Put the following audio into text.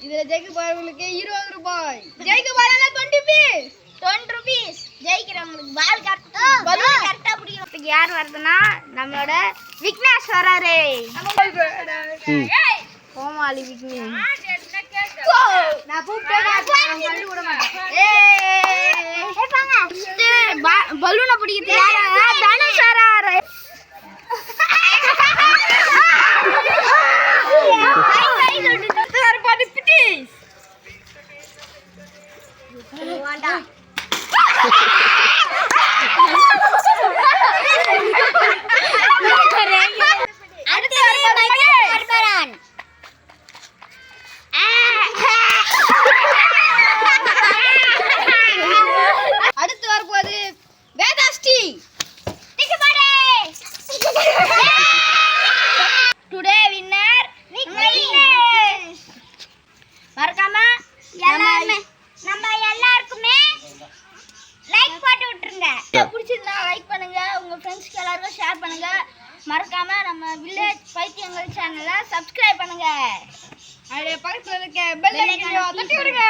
இதுல ஜெயிக்க போறவங்களுக்கு 20 ரூபாய். ஜெயிக்க போறவங்க 20 பீஸ். 20 ரூபீஸ். ஜெயிக்கிறவங்களுக்கு பால் கரெக்டா பிடிக்கணும். யார் வருதுன்னா நம்மளோட விக்னேஷ் வராரே. கோமாளி விக்னேஷ். நான் கூப்பிட்டேன் விட மாட்டேன். பலூனை பிடிக்கிறது யாரா? தனுஷ் வராரு. அடுத்து வரப்போது வேதாஸ்ரீ. Today winner Vignesh. மறக்காம நம்ம எல்லாருக்குமே லைக் போட்டு விட்டுருங்க. பிடிச்சிருந்தா லைக் பண்ணுங்க, உங்க ஃப்ரெண்ட்ஸ்க்கு எல்லாருக்கும் ஷேர் பண்ணுங்க. மறக்காம நம்ம வில்லேஜ் பைத்தியங்கள் சேனலை சப்ஸ்கிரைப் பண்ணுங்க. அப்படியே பக்கத்துல இருக்க பெல் ஐகானை தட்டி விடுங்க.